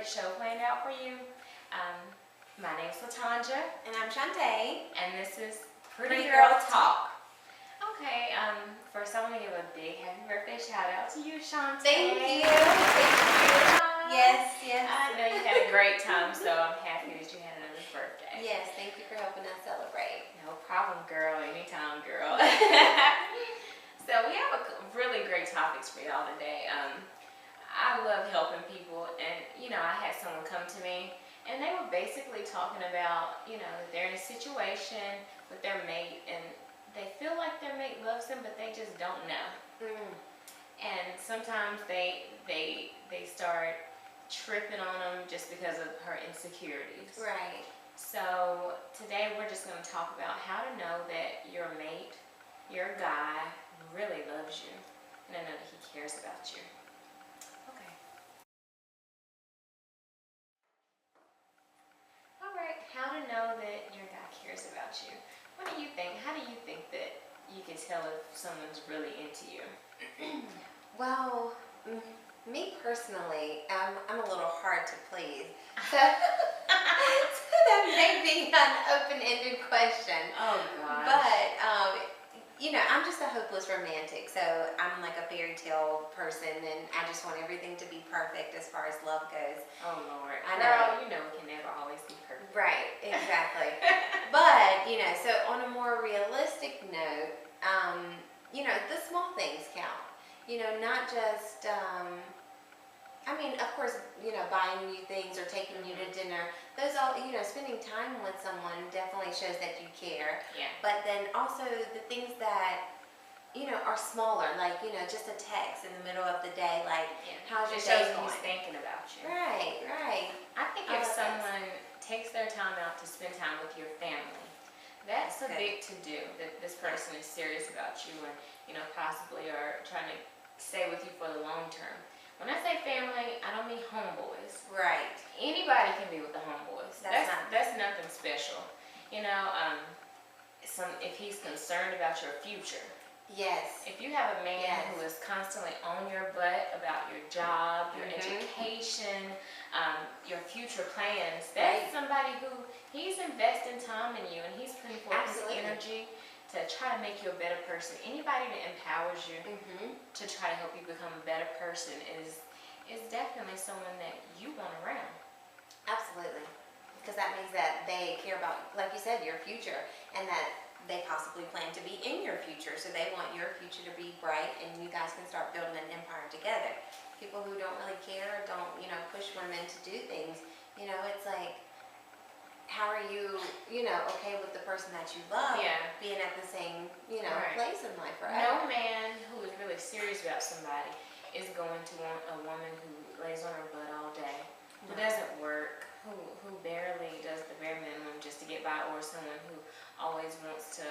great show planned out for you. My name's Latanja, And I'm Shantae. and this is Pretty Girl Girl Talk. Okay, first I want to give a big happy birthday shout out to you, Shantae. Thank you. Thank you. Yes, yes. I know you had a great time, so I'm happy that you had another birthday. Yes, thank you for helping us celebrate. No problem, girl. Anytime, girl. So we have really great topics for y'all today. I love helping people, and I had someone come to me, and they were basically talking about, they're in a situation with their mate, and they feel like their mate loves them, but they just don't know. And sometimes they start tripping on them just because of her insecurities. Right. So today we're just going to talk about how to know that your mate, your guy, really loves you, and know that he cares about you. Okay. All right. How to know that your guy cares about you? What do you think? How do you think that you can tell if someone's really into you? Well, me personally, I'm a little hard to please. So, so that may be an open-ended question. Oh gosh. But, I'm just a hopeless romantic. So I'm like a fairy tale person, and I just want everything to be perfect as far as love goes. Oh Lord. I Girl, know. it can never always be perfect. Right, exactly. But, so on a more realistic note, the small things count. Not just, of course, buying you things or taking you to dinner. Those all, spending time with someone definitely shows that you care. Yeah. But then also the things that, are smaller, like, just a text in the middle of the day, like, how's your It day shows going? he's thinking about you. Right, right. I think I if love that. someone takes their time out to spend time with your family, that's a Good. big to-do, that this person is serious about you and, possibly are trying to stay with you for the long term. When I say family, I don't mean homeboys. Right. Anybody can be with the homeboys. That's nothing special. If he's concerned about your future. Yes. If you have a man Yes. who is constantly on your butt about your job, your Mhm. education, your future plans, that's Right. somebody who he's investing time in you, and he's putting forth his Absolutely. energy to try to make you a better person. Anybody that empowers you to try to help you become a better person is definitely someone that you want around. Absolutely. Because that means that they care about, like you said, your future, and that they possibly plan to be in your future. So they want your future to be bright, and you guys can start building an empire together. People who don't really care, don't, push women to do things, it's like, how are you, okay with the person that you love being at the same, Right. place in life forever? No man who is really serious about somebody is going to want a woman who lays on her butt all day, who No. doesn't work, who barely does the bare minimum just to get by, or someone who always wants to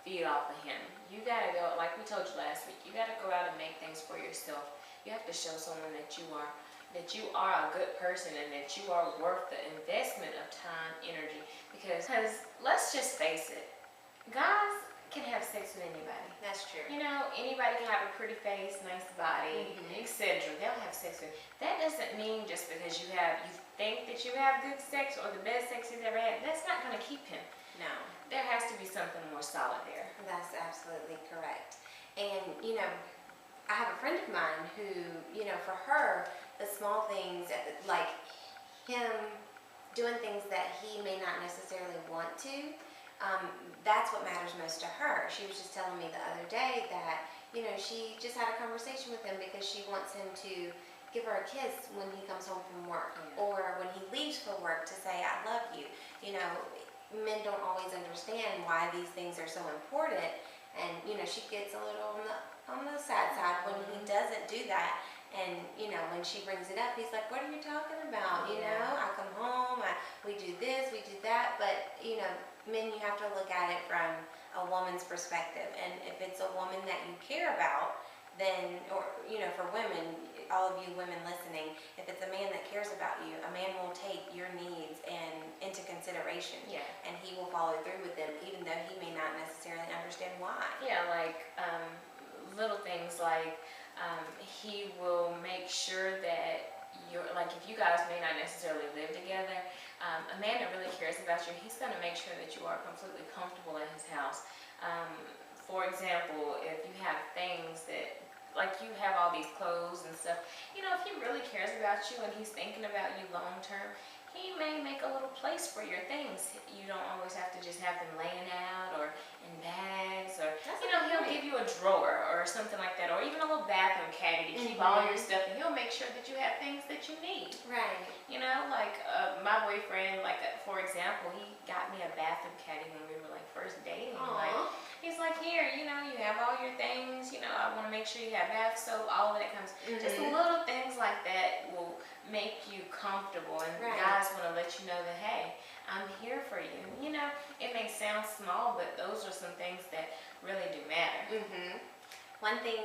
feed off of him. You gotta go, like we told you last week, you gotta go out and make things for yourself. You have to show someone that you are a good person, and that you are worth the investment of time, energy. Because let's just face it, guys can have sex with anybody. That's true. Anybody can have a pretty face, nice body, etc. They'll have sex with. That doesn't mean just because you think that you have good sex or the best sex he's ever had, that's not going to keep him. No. There has to be something more solid there. That's absolutely correct. And, I have a friend of mine who, for her, the small things, like him doing things that he may not necessarily want to, that's what matters most to her. She was just telling me the other day that, she just had a conversation with him because she wants him to give her a kiss when he comes home from work, or when he leaves for work, to say, I love you. Men don't always understand why these things are so important, and she gets a little on the sad side when he doesn't do that. And when she brings it up, he's like, what are you talking about? I come home, we do this, we do that. But men, you have to look at it from a woman's perspective, and if it's a woman that you care about, then, or for women, all of you women listening, if it's a man that cares about you, a man will take your needs into consideration. Yeah. And he will follow through with them, even though he may not necessarily understand why. Yeah, like little things like he will make sure that you're like, if you guys may not necessarily live together, a man that really cares about you, he's going to make sure that you are completely comfortable in his house. For example, if you have things that, like you have all these clothes and stuff, you know, if he really cares about you and he's thinking about you long term, he may make a little place for your things. You don't always have to just have them laying out or in bags, or That's you know, a good he'll point. give you a drawer or something like that, or even a little bathroom caddy to keep all your stuff, and he'll make sure that you have things that you need. Right. You know, like my boyfriend, like for example, he got me a bathroom caddy when we were like first dating. Like, Aw. he's like, here, you know, you have all your things. You know, I want to make sure you have bath soap, all of that comes. Just little things like that will make you comfortable, and Right. guys want to let you know that, hey, I'm here for you. You know, it may sound small, but those are some things that really do matter. One thing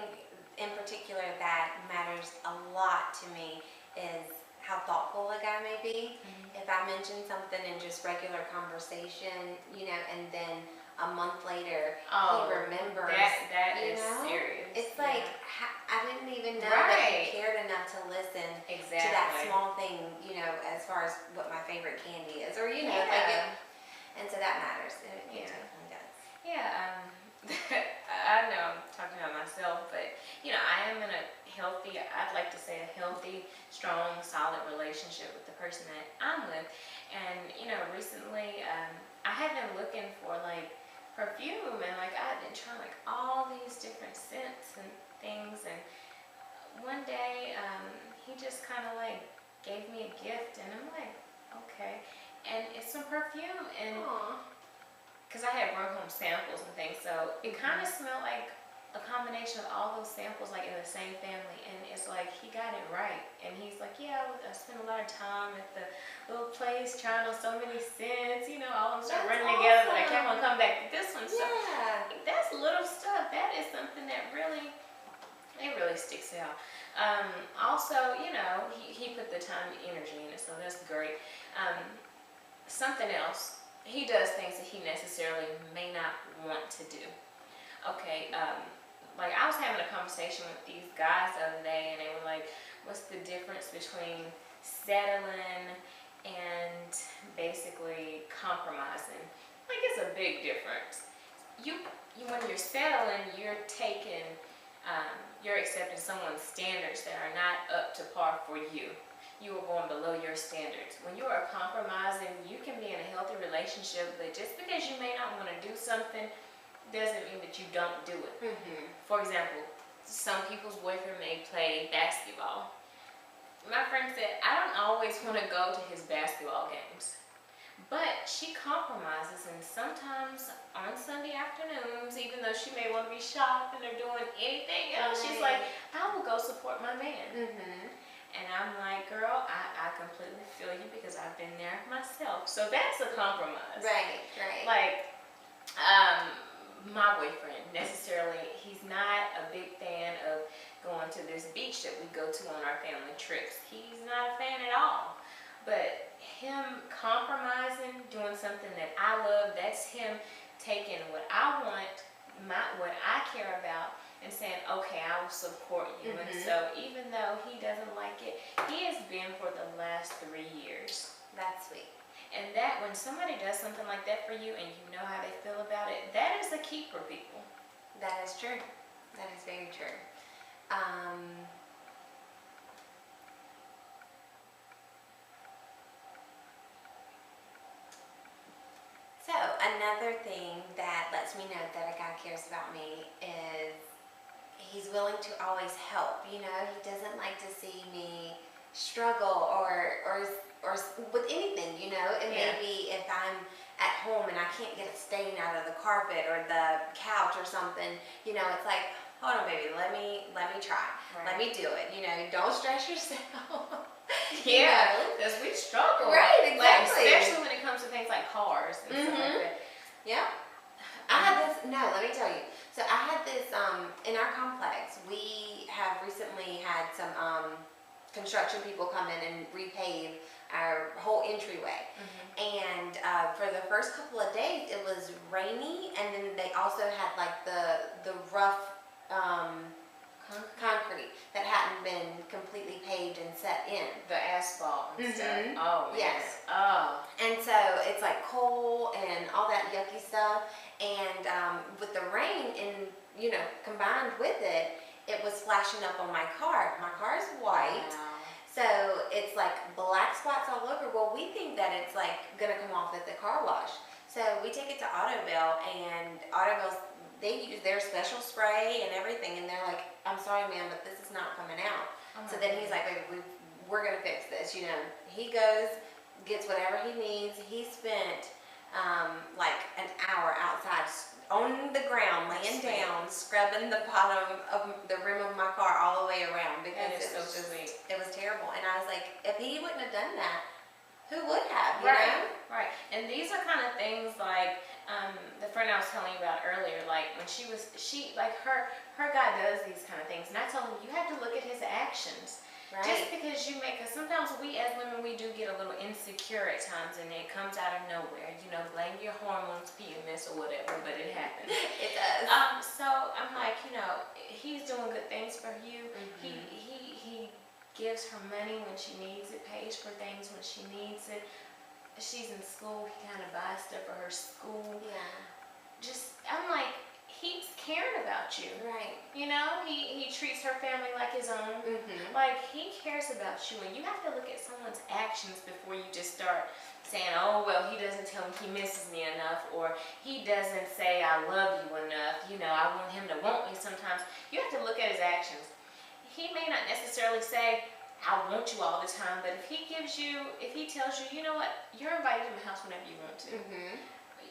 in particular that matters a lot to me is how thoughtful a guy may be. If I mention something in just regular conversation, you know, and then a month later Oh, he remembers. that you is know? serious. It's Yeah. like, I didn't even know that Right. he cared enough to listen Exactly. to that small thing, you know, as far as what my favorite candy is, or you know, Yeah. like it, and so that matters. It Yeah. definitely does. Yeah, I know I'm talking about myself, but you know, I am in a healthy, I'd like to say a healthy, strong, solid relationship with the person that I'm with. And you know, recently, I had been looking for like perfume, and like I've been trying like all these different scents and things, and one day, he just kind of like gave me a gift, and I'm like, okay. And it's some perfume, and Aw. because I had brought home samples and things, so it kind of smelled like a combination of all those samples, like in the same family. And it's like he got it right, and he's like, yeah, I spent a lot of time at the little place trying on so many scents, you know, all of them start That's running together, but I kept awesome. on coming back to this one. So Yeah. that's little stuff. That is something that really, it really sticks out. Also, you know, he put the time and energy in it, so that's great. Something else, he does things that he necessarily may not want to do. Okay, like I was having a conversation with these guys the other day, and they were like, what's the difference between settling and basically compromising? Like, it's a big difference. You when you're settling, you're taking, you're accepting someone's standards that are not up to par for you. You are going below your standards. When you are compromising, you can be in a healthy relationship, but just because you may not want to do something doesn't mean that you don't do it. For example, some people's boyfriend may play basketball. My friend said, I don't always want to go to his basketball games. But she compromises, and sometimes on Sunday afternoons, even though she may want to be shopping or doing anything else, she's like, I will go support my man. And I'm like, girl, I completely feel you, because I've been there myself. So that's a compromise. Right. Like, my boyfriend, necessarily, he's not a big fan of going to this beach that we go to on our family trips. He's not a fan at all. But him compromising, doing something that I love, that's him taking what I want, what I care about, and saying, okay, I will support you. And so even though he doesn't like it, he has been for the last 3 years. That's sweet. And that, when somebody does something like that for you and you know how they feel about it, that is a keeper, people. That is true. That is very true. So another thing that lets me know that a guy cares about me is he's willing to always help. You know, he doesn't like to see me struggle or with anything. You know, it may be if I'm at home and I can't get a stain out of the carpet or the couch or something. You know, it's like, hold on, baby, let me try. Let me do it. You know, don't stress yourself. Yeah, because we struggle. Right, exactly. Like, especially when it comes to things like cars and stuff like that. Yeah. I had this, no, let me tell you. So I had this, in our complex, we have recently had some construction people come in and repave our whole entryway. And for the first couple of days, it was rainy, and then they also had like the rough concrete that hadn't been completely paved and set in. The asphalt and stuff. Mhm. Oh, man. Yes. Oh. And so it's like coal and all that yucky stuff. And with the rain and, you know, combined with it, it was flashing up on my car. My car is white. Wow. So it's like black spots all over. Well, we think that it's like gonna come off at the car wash. So we take it to Autobell, and Autobell, they use their special spray and everything, and they're like, I'm sorry, ma'am, but this is not coming out. Oh So my then he's like, we're gonna fix this, you know. He goes, gets whatever he needs. He spent like an hour outside on the ground, laying Sweet. down, scrubbing the bottom of the rim of my car all the way around because That is it so was just, sweet. it was terrible. And I was like, if he wouldn't have done that, who would have, you Right, know? right. And these are kind of things like the friend I was telling you about earlier, like when her guy does these kind of things. And I told him, you have to look at his actions. Right. Just because because sometimes we as women, we do get a little insecure at times and it comes out of nowhere. You know, blame your hormones, PMS or whatever, but it happens. It does. So I'm like, you know, he's doing good things for you. Mhm. He gives her money when she needs it, pays for things when she needs it. She's in school, he kind of buys stuff for her school. Yeah. I'm like, he's caring about you. Right. You know, he treats her family like his own. Mm-hmm. Like, he cares about you, and you have to look at someone's actions before you just start saying, oh, well, he doesn't tell me he misses me enough, or he doesn't say I love you enough. You know, I want him to want me sometimes. You have to look at his actions. He may not necessarily say, I want you all the time, but if he tells you, you know what, you're invited to my house whenever you want to. Mm-hmm.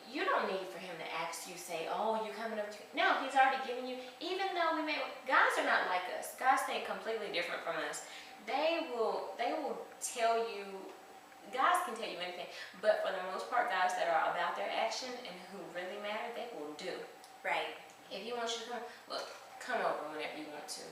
You don't need for him to ask you, say, oh, you coming over to, no, he's already given you, even though guys are not like us. Guys think completely different from us. They will tell you, guys can tell you anything, but for the most part, guys that are about their action and who really matter, they will do. Right. If he wants you to come, look, come over whenever you want to.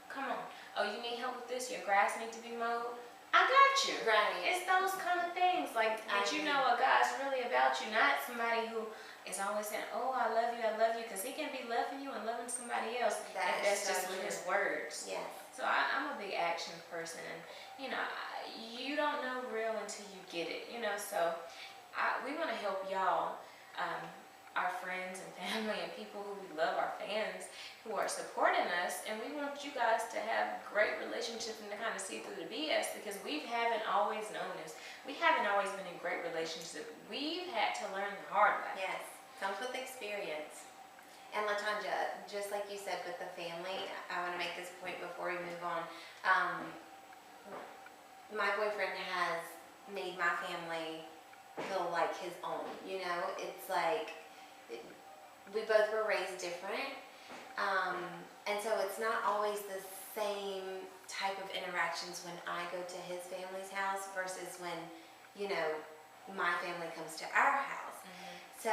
Come on. Oh, you need help with this? Your grass needs to be mowed? I got you. Right. It's those kind of things, like that you know a guy's really about you, not somebody who is always saying, oh, I love you, because he can be loving you and loving somebody else. That if is that's so just with true. his words. Yes. So I'm a big action person, and you know, you don't know real until you get it, you know. So we want to help y'all, our friends and family and people who we love, our fans who are supporting us, and we want you guys to have great relationships and to kind of see through the BS, because we haven't always known this. We haven't always been in great relationships. We've had to learn the hard way. Yes. Comes with experience. And LaTanja, just like you said with the family, I want to make this point before we move on. My boyfriend has made my family feel like his own. You know, it's like we both were raised different. And so it's not always the same type of interactions when I go to his family's house versus when, you know, my family comes to our house. So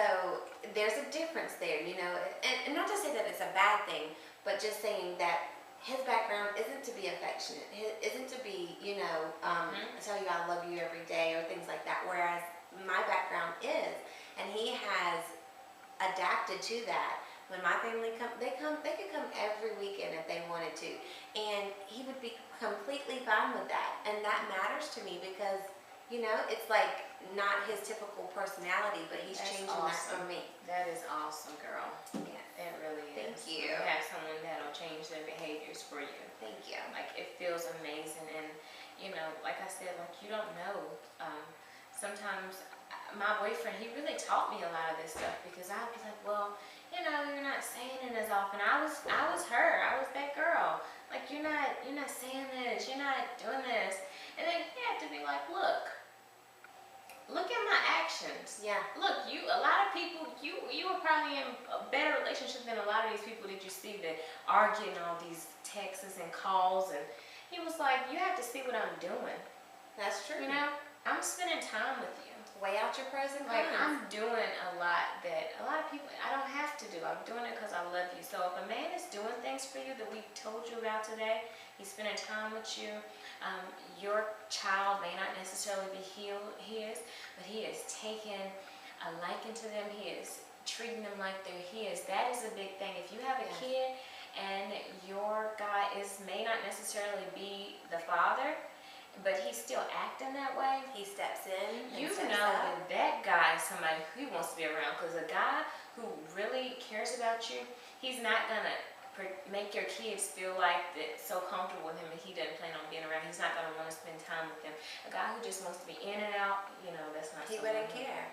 there's a difference there, you know, and not to say that it's a bad thing, but just saying that his background isn't to be affectionate, isn't to be, you know, tell you I love you every day or things like that, whereas my background is, and he has adapted to that. When my family they could come every weekend if they wanted to, and he would be completely fine with that, and that matters to me because, you know, it's like not his typical personality, but he's That's changing awesome. that for me. That is awesome, girl. Yes. It really Thank is. you. To have someone that'll change their behaviors for you. Thank you. Like, it feels amazing, and you know, like I said, like, you don't know. Sometimes my boyfriend, he really taught me a lot of this stuff, because I'd be like, well, you know, you're not saying it as often. I was her. I was that girl. Like, you're not saying this. You're not doing this. And then he had to be like, look at my actions. Yeah. Look, a lot of people, you were probably in a better relationship than a lot of these people that you see that are getting all these texts and calls. And he was like, you have to see what I'm doing. That's true. You know, I'm spending time with you. Weigh out your pros and Like, cons. I'm doing a lot that a lot of people, I don't have to do. I'm doing it because I love you. So if a man is doing things for you that we told you about today, he's spending time with you, your child may not necessarily be his, but he is taking a liking to them. He is treating them like they're his. That is a big thing. If you have a kid and your guy may not necessarily be the father, but he's still acting that way, He steps in. you and steps know up. that guy is somebody who wants to be around. Because a guy who really cares about you, he's not gonna make your kids feel like that so comfortable with him and he doesn't plan on being around. He's not gonna want to spend time with them. A guy who just wants to be in and out, that's not. He someone wouldn't care.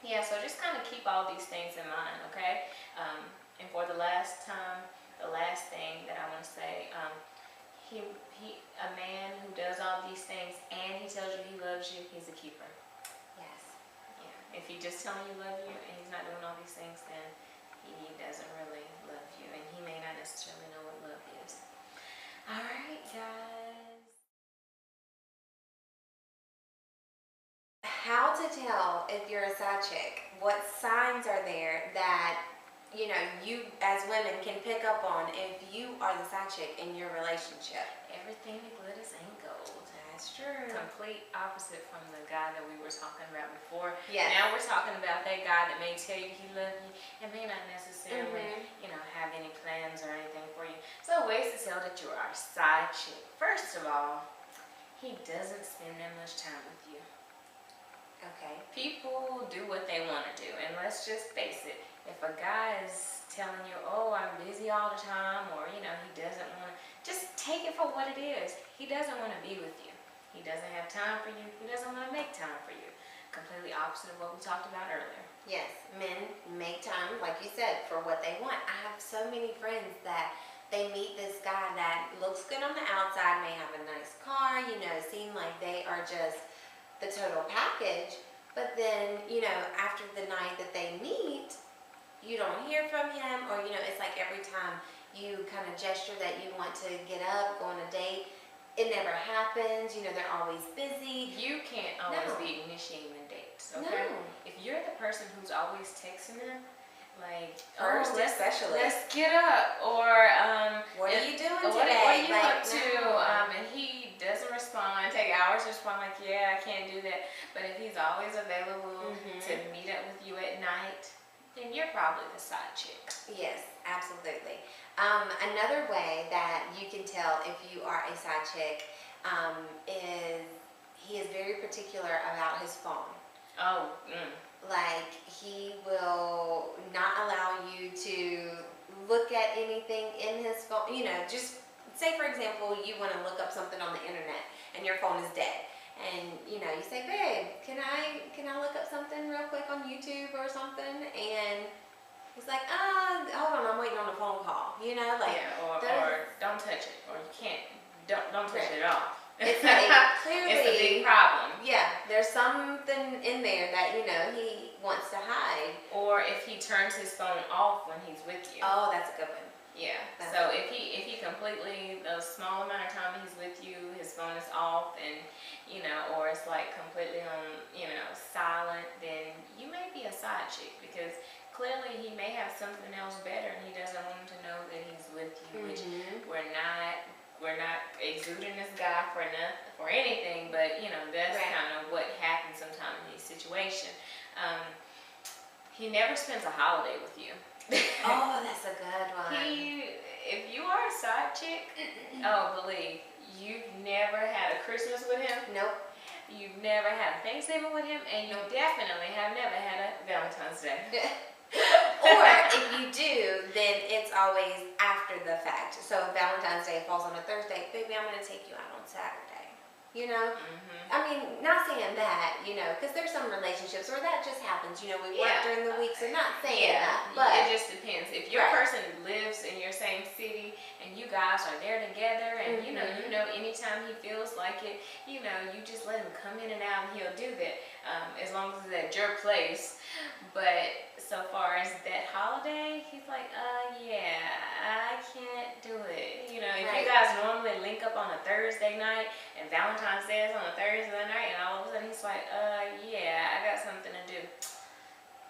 Yeah, so just kind of keep all these things in mind, okay? And for the last thing that I want to say, a man who does all these things and he tells you he loves you, he's a keeper. Yes. Yeah. If he just telling you love you and he's not doing all these things, then he doesn't really love you, and he may not necessarily know what love is. All right, guys. How to tell if you're a side chick? What signs are there that you as women can pick up on if you are the side chick in your relationship? Everything that glitters ain't gold. That's true. Complete opposite from the guy that we were talking about before. Yes. Now we're talking about that guy that may tell you he loves you and may not necessarily, have any plans or anything for you. So ways to tell that you are a side chick. First of all, he doesn't spend that much time with you. Okay. People do what they want to do, and let's just face it. If a guy is telling you, oh, I'm busy all the time, or he doesn't want to, just take it for what it is. He doesn't want to be with you. He doesn't have time for you. He doesn't want to make time for you. Completely opposite of what we talked about earlier. Yes, men make time, like you said, for what they want. I have so many friends that they meet this guy that looks good on the outside, may have a nice car, seem like they are just the total package. But then, after the night that they meet, you don't hear from him, or, it's like every time you kind of gesture that you want to get up, go on a date, it never happens. They're always busy. You can't always No. be initiating the dates, okay? No. If you're the person who's always texting them, like, First, oh, especially. let's get up, or What are you doing what today? are you Like, up to? no. And he doesn't respond, take hours to respond, like, yeah, I can't do that. But if he's always available to meet up with you at night, then you're probably the side chick. Yes, absolutely. Another way that you can tell if you are a side chick is he is very particular about his phone. Oh, Like, he will not allow you to look at anything in his phone. Just say, for example, you want to look up something on the internet and your phone is dead. And, you say, babe, can I look up something real quick on YouTube or something? And he's like, hold on, I'm waiting on a phone call. yeah, or don't touch it, or you can't, don't touch it at all. It's like, clearly, it's a big problem. yeah, there's something in there that, he wants to hide. Or if he turns his phone off when he's with you. Oh, that's a good one. Yeah. So if he completely, a small amount of time he's with you, his phone is off, and or it's like completely on, silent, then you may be a side chick, because clearly he may have something else better and he doesn't want him to know that he's with you, which we're not exuding this guy for anything, but that's kind of what happens sometimes in these situations. He never spends a holiday with you. Oh, that's a good one. If you are a side chick, believe you've never had a Christmas with him. Nope. You've never had a Thanksgiving with him, and you definitely have never had a Valentine's Day. Or if you do, then it's always after the fact. So if Valentine's Day falls on a Thursday, baby, I'm going to take you out on Saturday. I mean, not saying that, because there's some relationships where that just happens. We work during the week, so not saying that. But it just depends. If your person lives in your same city and you guys are there together, and anytime he feels like it, you just let him come in and out, and he'll do that, as long as it's at your place. But so far as that holiday, he's like, yeah, I can't do it. If you guys normally link up on a Thursday night and Valentine's Day is on a Thursday night, and all of a sudden he's like, yeah, I got something to do.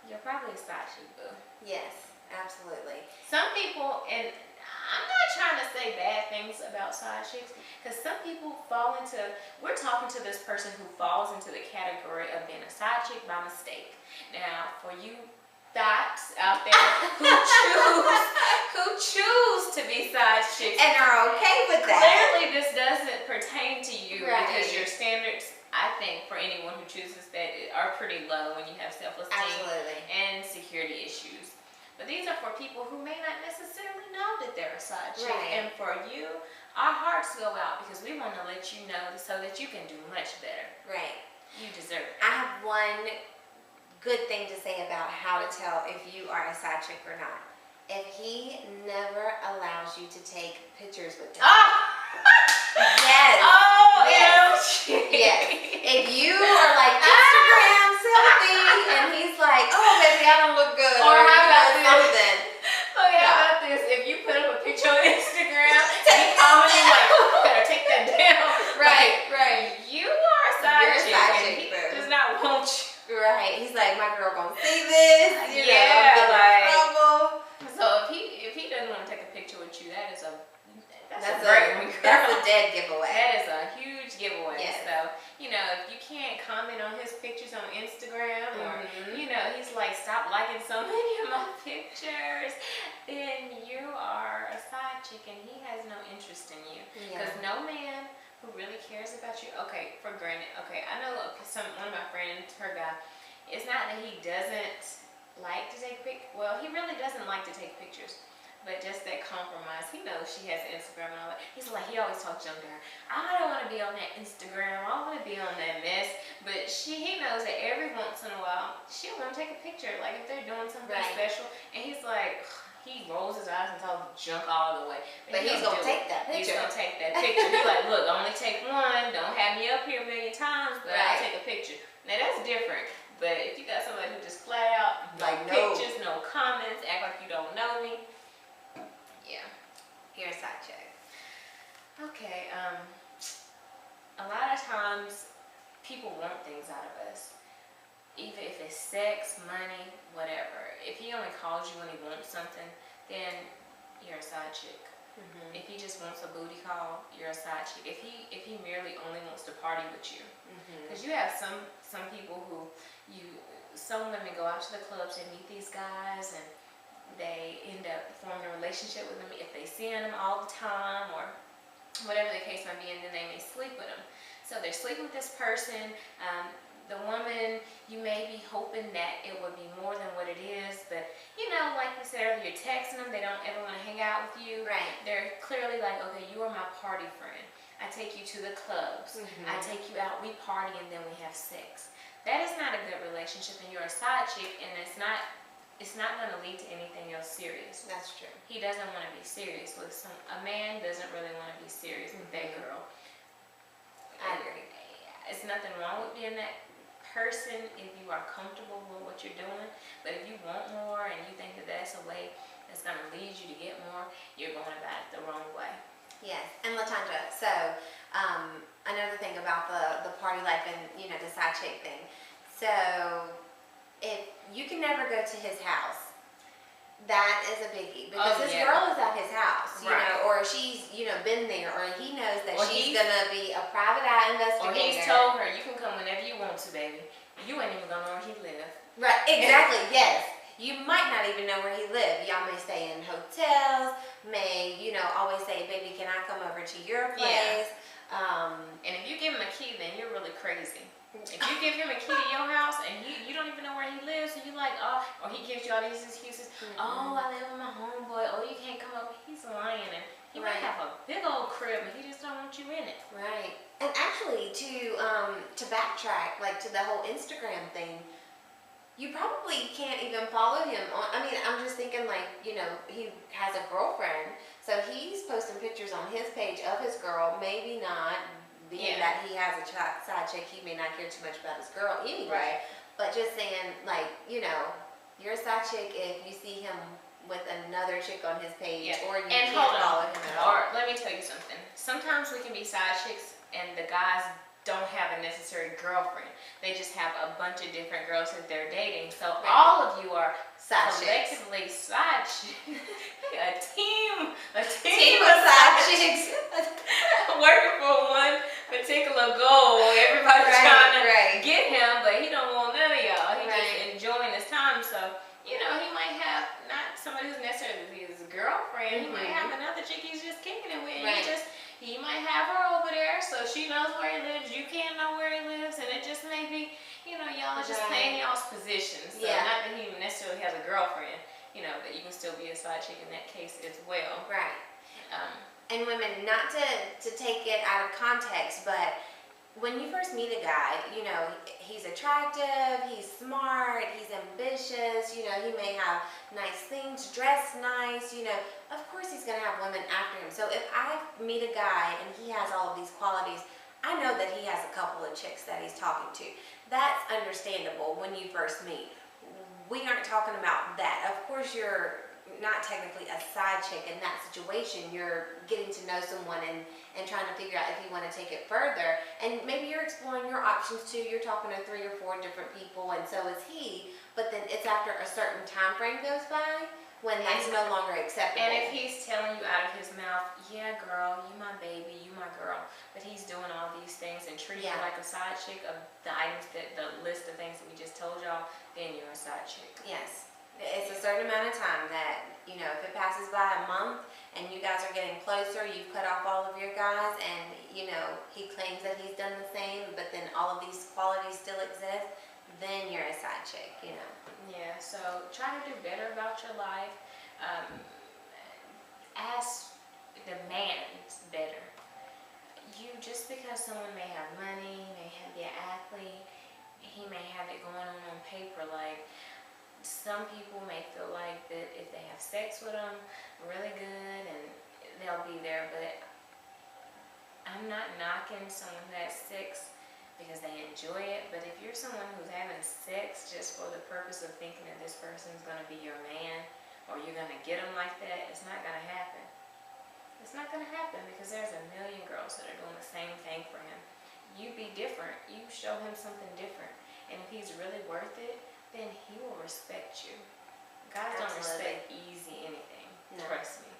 You're probably a side chick, boo. yes, absolutely. Some people, and I'm not trying to say bad things about side chicks, because some people we're talking to this person who falls into the category of being a side chick by mistake. Now, for you thoughts out there who choose to be side chicks. And are okay with that. Clearly, this doesn't pertain to you Right. because your standards, I think, for anyone who chooses that, are pretty low when you have self-esteem Absolutely. and security issues. But these are for people who may not necessarily know that they're a side chick. Right. And for you, our hearts go out because we want to let you know so that you can do much better. Right. You deserve it. I have one good thing to say about how to tell if you are a side chick or not. If he never allows you to take pictures with him. Ah! Yes. Oh, Yes. Yes. If you are like Instagram selfie and he's like, oh baby, I don't look good. Or how about you know, this? something. Okay, how about this? If you put up a picture on Instagram and he comments like, better take that down. Right, right. You are a side You're a chick, side and chick, he boo. does not want you. Right. He's like, my girl gonna see this. You know, Yeah, I'm getting like- in trouble. So if he doesn't want to take a picture with you, that's a That's great one, that's girl. a dead giveaway. That is a huge giveaway. Yes. So, you know, if you can't comment on his pictures on Instagram or, Mhm. you know, he's like, stop liking so many of my pictures, then you are a side chick and he has no interest in you. Yeah. Because no man who really cares about you, okay, for granted, okay, I know one of my friends, her guy, it's not that he doesn't like to take well, he really doesn't like to take pictures. But just that compromise, he knows she has Instagram and all that. He's like, he always talks young to her. I don't want to be on that Instagram. I want to be on that mess. But he knows that every once in a while, she'll want to take a picture. Like if they're doing something Right. special. And he's like, he rolls his eyes and tells junk all the way. But he's gonna take that He's picture. gonna take that picture. He's like, look, only take one. Don't have me up here a million times, but I'll Right. take a picture. Now that's different. But if you got somebody who just flat out, no Like, no. pictures, no comments, act like you don't know me. Yeah. You're a side chick. Okay. A lot of times people want things out of us. Even if it's sex, money, whatever. If he only calls you when he wants something, then you're a side chick. Mm-hmm. If he just wants a booty call, you're a side chick. If he merely only wants to party with you. Mm-hmm. Because you have some people who some women go out to the clubs and meet these guys and they end up forming a relationship with them if they see them all the time or whatever the case might be, and then they may sleep with them. So they're sleeping with this person. The woman, you may be hoping that it would be more than what it is, but you know, like we said earlier, you're texting them, they don't ever want to hang out with you. Right. They're clearly like, okay, you are my party friend. I take you to the clubs. Mhm. I take you out, we party, and then we have sex. That is not a good relationship, and you're a side chick, and it's not going to lead to anything else serious. That's true. He doesn't want to be serious with a man doesn't really want to be serious with that girl. I agree. It's nothing wrong with being that person if you are comfortable with what you're doing, but if you want more and you think that that's a way that's going to lead you to get more, you're going about it the wrong way. Yes, and LaTondra, so another thing about the party life and, you know, the side chick thing. So if you can never go to his house, that is a biggie because Oh, his yeah. girl is at his house, you Right. know, or she's, you know, been there, or he knows that Or she's he's- gonna be a private eye Or investigator. he's told her, you can come whenever you want to, baby. You ain't even gonna know where he live. Right, exactly, yes. You might not even know where he lives. Y'all may stay in hotels, may, you know, always say, baby, can I come over to your place? And if you give him a key, then you're really crazy. If you give him a key to your house and you don't even know where he lives, so you like, oh, or he gives you all these excuses. Oh, I live with my homeboy. Oh, you can't come over. He's lying, and he might Right. have a big old crib, and he just don't want you in it. Right. And actually, to backtrack, like to the whole Instagram thing, you probably can't even follow him on. I mean, I'm just thinking, like, you know, he has a girlfriend, so he's posting pictures on his page of his girl. Maybe not, being Yeah. that he has a side chick, he may not care too much about his girl anyway. But just saying, like, you know, you're a side chick if you see him with another chick on his page, Yeah. or you And can't hold follow on, him at all. or let me tell you something. Sometimes we can be side chicks, and the guys don't have a necessary girlfriend. They just have a bunch of different girls that they're dating. So Right. all of you are Side chicks. collectively side chicks. a team Team of side chicks. working for one particular goal. Everybody's Right, trying to right. get him, but he don't want none of y'all. He Right. just enjoying his time. So, you know, he might have not somebody who's necessarily his girlfriend. He might have another chick he's just kicking it with. Right. He might have her over there so she knows where he lives. You can't know where he lives, and it just may be, y'all are just playing y'all's positions. So not that he necessarily has a girlfriend, but you can still be a side chick in that case as well. Right. And women, not to take it out of context, but when you first meet a guy, he's attractive, he's smart, he's ambitious, he may have nice things, dress nice, of course he's going to have women after him. So if I meet a guy and he has all of these qualities, I know that he has a couple of chicks that he's talking to. That's understandable when you first meet. We aren't talking about that. Of course you're not technically a side chick in that situation. You're getting to know someone and trying to figure out if you want to take it further. And maybe you're exploring your options too. You're talking to 3 or 4 different people, and so is he. But then it's after a certain time frame goes by when that's no longer acceptable. And if he's telling you out of his mouth, yeah, girl, you my baby, you my girl, but he's doing all these things and treating you like a side chick of the items, the list of things that we just told y'all, then you're a side chick. Yes. It's a certain amount of time that, if it passes by a month and you guys are getting closer, you've cut off all of your guys, and, he claims that he's done the same, but then all of these qualities still exist, then you're a side chick, Yeah, so try to do better about your life. Demand better. Just because someone may have money, may be an athlete, he may have it going on paper, like, some people may feel like that if they have sex with them really good and they'll be there, but I'm not knocking someone who has sex because they enjoy it, but if you're someone who's having sex just for the purpose of thinking that this person's going to be your man or you're going to get them like that, it's not going to happen. It's not going to happen because there's a million girls that are doing the same thing for him. You be different. You show him something different. And if he's really worth it, then he will respect you. Guys don't respect easy anything. No. Trust me.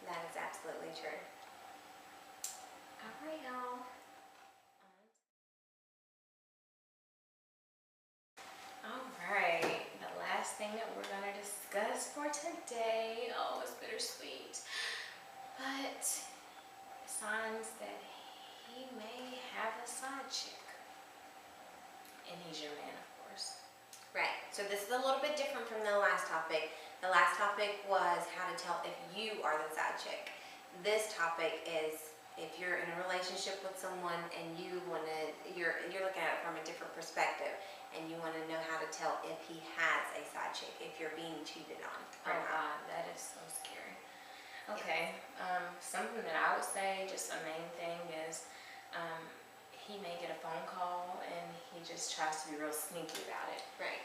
That is absolutely true. All right, y'all. All right. The last thing that we're going to discuss for today, it's bittersweet, but signs that he may have a side chick. And he's your man, of course. Right. So this is a little bit different from the last topic. The last topic was how to tell if you are the side chick. This topic is if you're in a relationship with someone and you're looking at it from a different perspective and you want to know how to tell if he has a side chick, if you're being cheated on. Oh God, that is so scary. Okay. Something that I would say, just a main thing is, he may get a phone call and he just tries to be real sneaky about it. Right.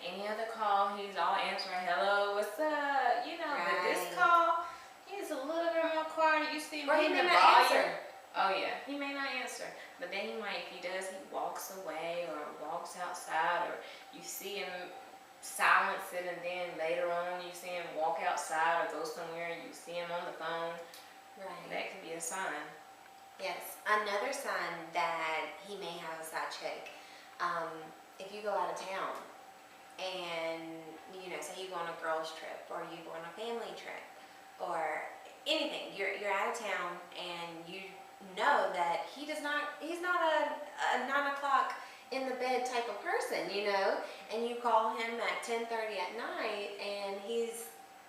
Any other call, he's all answering, hello, what's up? But this call, he's a little bit more quiet. You see him in the volume. Oh yeah, he may not answer. But then he might, if he does, he walks away or walks outside, or you see him silence it, and then later on you see him walk outside or go somewhere and you see him on the phone. Right. That could be a sign. Yes. Another sign that he may have a side chick, if you go out of town and, say you go on a girls trip or you go on a family trip or anything, you're out of town and you know that he's not a 9 o'clock in the bed type of person, and you call him at 10:30 at night and he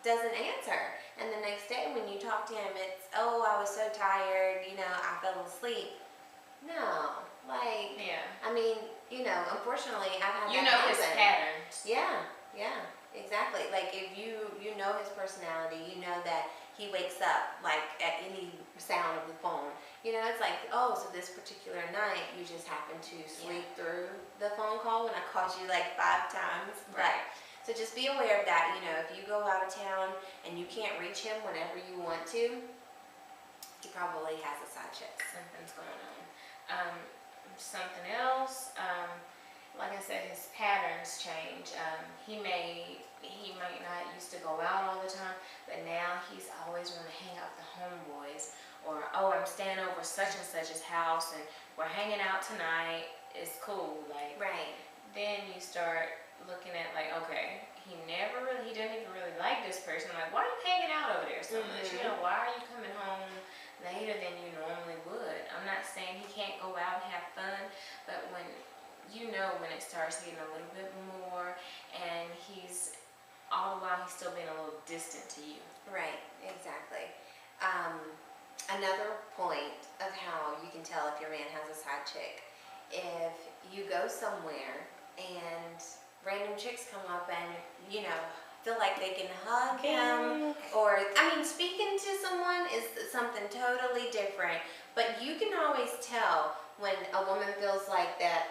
doesn't answer. And the next day when you talk to him, it's, I was so tired, I fell asleep. No, unfortunately, I've had that happen. His patterns. Yeah, exactly. Like if you know his personality, you know that he wakes up like at any sound of the phone. It's like, so this particular night you just happened to sleep through the phone call when I called you like 5 times. Right. So just be aware of that. If you go out of town and you can't reach him whenever you want to, he probably has a side chick. Something's going on. Something else, like I said, his patterns change. He might not used to go out all the time, but now he's always want to hang out with the homeboys. Or, I'm staying over such and such's house and we're hanging out tonight. It's cool. Then you start looking at okay, he didn't even really like person, like, why are you hanging out over there so much? You know, why are you coming home later than you normally would? I'm not saying he can't go out and have fun, but when when it starts getting a little bit more, and he's all the while he's still being a little distant to you. Right, exactly. Another point of how you can tell if your man has a side chick, if you go somewhere and random chicks come up and, feel like they can hug him, or, speaking to someone is something totally different, but you can always tell when a woman feels like that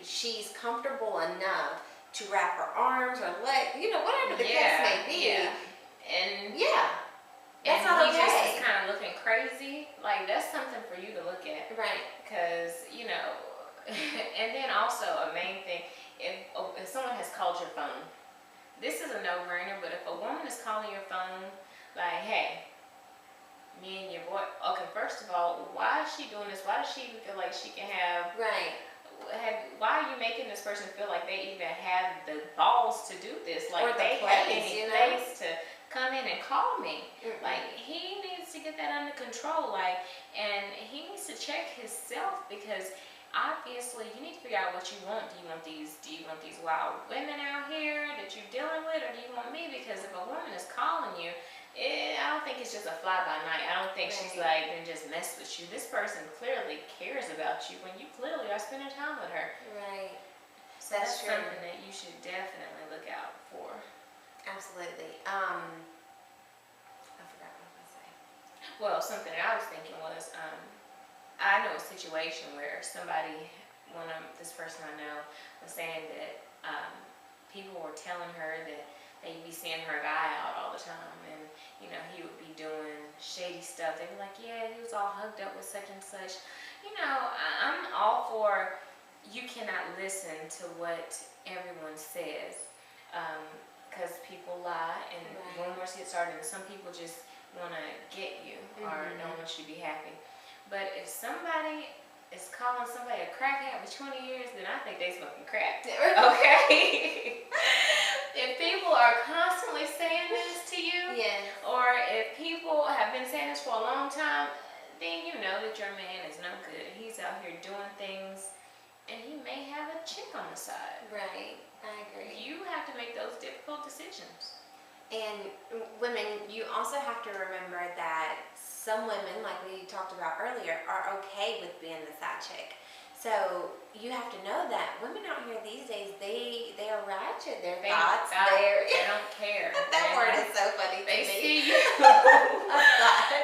she's comfortable enough to wrap her arms or leg, whatever the case may be. Yeah. And that's and not he okay. just is kind of looking crazy. Like, that's something for you to look at. Right. Because, and then also a main thing, if someone has called your phone, this is a no-brainer, but if a woman is calling your phone, like, hey, me and your boy, okay, first of all, why is she doing this? Why does she even feel like she can have, Right. why are you making this person feel like they even have the balls to do this? Like, Or the they place, have any place to come in and call me. Like, he needs to get that under control, like, and he needs to check himself, because obviously you need to figure out what you want. Do you want these wild women out here that you're dealing with, or do you want me? Because if a woman is calling you, I don't think it's just a fly-by-night. I don't think she's like, then just mess with you. This person clearly cares about you when you clearly are spending time with her. Right. So That's true. something that you should definitely look out for. Absolutely. I forgot what I was going to say. Well, something I was thinking was, I know a situation where this person I know was saying that people were telling her that they'd be seeing her guy out all the time, and he would be doing shady stuff. They'd be like, yeah, he was all hugged up with such and such. I'm all for, you cannot listen to what everyone says, because people lie and rumors get started, and some people just want to get you or don't want you to be happy. But if somebody is calling somebody a crackhead for 20 years, then I think they smoking crack. Okay? If people are constantly saying this to you, or if people have been saying this for a long time, then you know that your man is no good. He's out here doing things, and he may have a chick on the side. Right. I agree. You have to make those difficult decisions. And women, you also have to remember that some women, like we talked about earlier, are okay with being the side chick. So you have to know that women out here these days, they are ratchet. Their thoughts, they don't care. That word is so funny to They me. see you.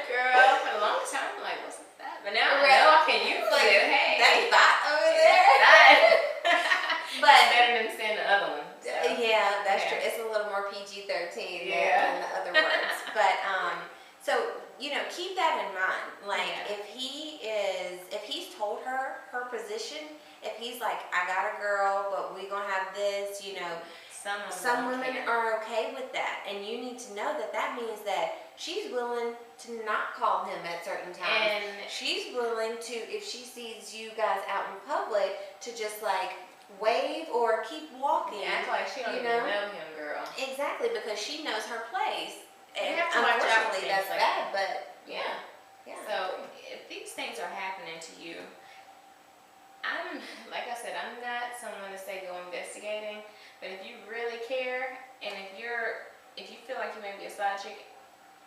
Girl, for a long time, I'm like, what's that? But now I know I can use it. Hey, that thought over there. But it's better than saying the other one. So. Yeah, that's true. It's a little more PG-13 than the other words. But so keep that in mind. Like if he's told her position, if he's like, I got a girl, but we gonna have this, some women are okay with that, and you need to know that means that she's willing to not call him at certain times. And she's willing to, if she sees you guys out in public, to just like wave or keep walking. Act like she don't even know him, girl. Exactly, because she knows her place. And have to watch out for unfortunately, that's things like bad, but yeah. So if these things are happening to you, like I said, I'm not someone to say go investigating, but if you really care, and if you feel like you may be a side chick,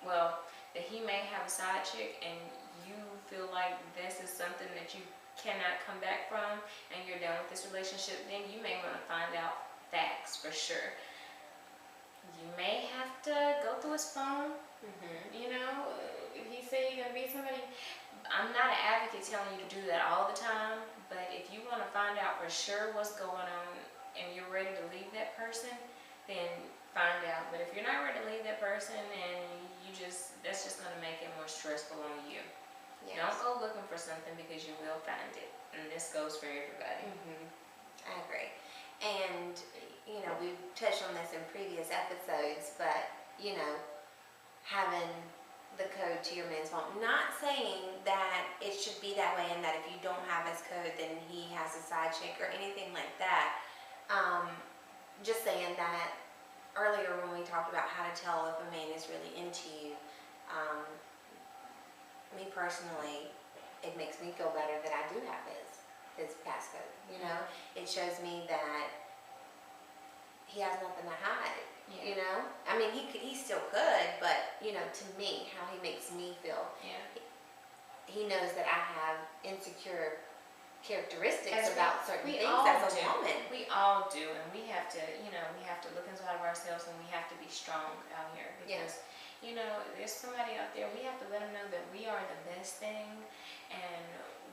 well, that he may have a side chick, and you feel like this is something that you cannot come back from, and you're done with this relationship, then you may want to find out facts for sure. You may have to go through his phone. If he said you're gonna be somebody, I'm not an advocate telling you to do that all the time, but if you want to find out for sure what's going on and you're ready to leave that person, then find out. But if you're not ready to leave that person, and that's just gonna make it more stressful on you. Yes. Don't go looking for something, because you will find it, and this goes for everybody. I agree. And we've touched on this in previous episodes, but having the code to your man's phone. Not saying that it should be that way, and that if you don't have his code, then he has a side chick or anything like that. Just saying that earlier when we talked about how to tell if a man is really into you, me personally, it makes me feel better that I do have his passcode. You know, it shows me that he has nothing to hide. Yeah. You know, I mean, he still could, but you know, to me, how he makes me feel, Yeah. he knows that I have insecure characteristics As about certain we things all as a do. woman. We all do, and we have to, we have to look inside of ourselves, and we have to be strong out here because, there's somebody out there. We have to let them know that we are the best thing, and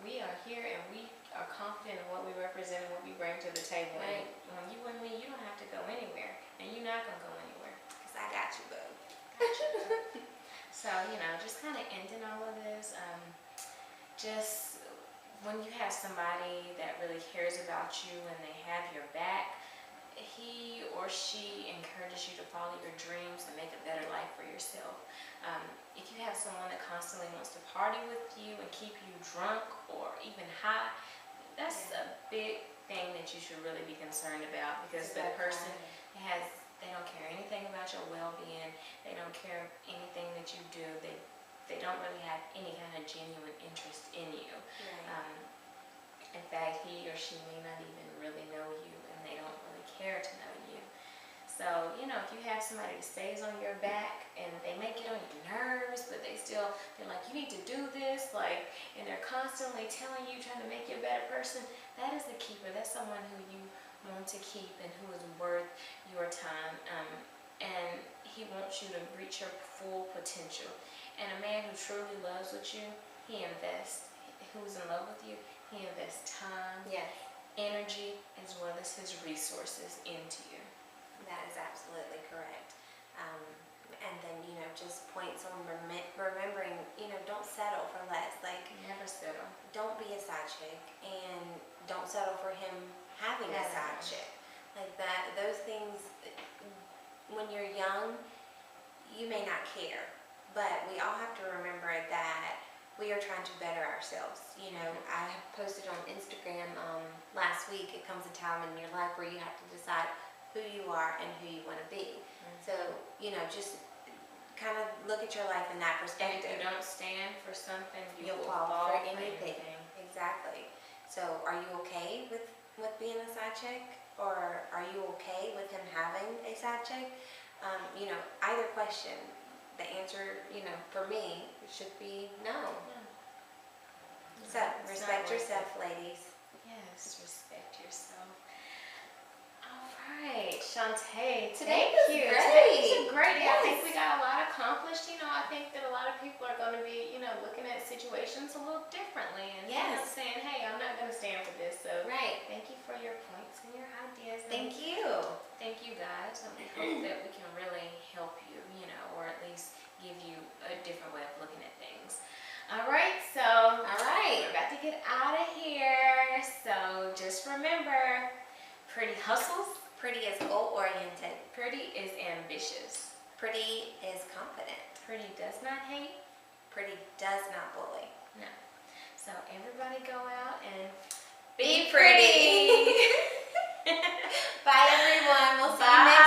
we are here, and we are confident in what we represent and what we bring to the table. Right. And when you and me, you don't have to go anywhere, and you're not gonna go anywhere. Cause I got you, boo. So, just kind of ending all of this, just when you have somebody that really cares about you and they have your back, he or she encourages you to follow your dreams and make a better life for yourself. If you have someone that constantly wants to party with you and keep you drunk or even high, that's a big thing that you should really be concerned about, because the person they don't care anything about your well-being. They don't care anything that you do. They don't really have any kind of genuine interest in you. Right. In fact, he or she may not even really know you, and they don't really care to know you. So, if you have somebody that stays on your back and they may get on your nerves, but they're like, you need to do this, and they're constantly telling you, trying to make you a better person, that is the keeper. That's someone who you want to keep and who is worth your time. And he wants you to reach your full potential. And a man who truly loves with you, he invests. Who's in love with you, he invests time, Yes. energy, as well as his resources into you. That is absolutely correct. And then, just points on remembering, don't settle for less. Never settle. Don't be a side chick, and don't settle for him having a side chick. Like that, those things, when you're young, you may not care. But we all have to remember that we are trying to better ourselves. I posted on Instagram last week, it comes a time in your life where you have to decide who you are and who you want to be. So, just kind of look at your life in that And perspective. if you don't stand for something, You'll will fall fall for for anything. Exactly. So, are you okay with being a side chick? Or are you okay with him having a side chick? Either question, the answer, for me, should be no. So, It's not respect worth yourself, it. ladies. Yes, respect yourself. All right, Shantae, Today thank was you. great. Today was a great day. I think Yes. we got a lot accomplished. I think that a lot of people are going to be, looking at situations a little differently and Yes. saying, hey, I'm not going to stand for this. So Right. thank you for your points and your ideas. And Thank you. thank you guys. And we hope that we can really help you, or at least give you a different way of looking at things. All right, so All right. we're about to get out of here. So just remember, pretty hustles, Pretty is goal-oriented. pretty is ambitious, Pretty is confident. pretty does not hate. Pretty does not bully. No. So everybody go out and Be pretty. Bye, everyone. We'll see you next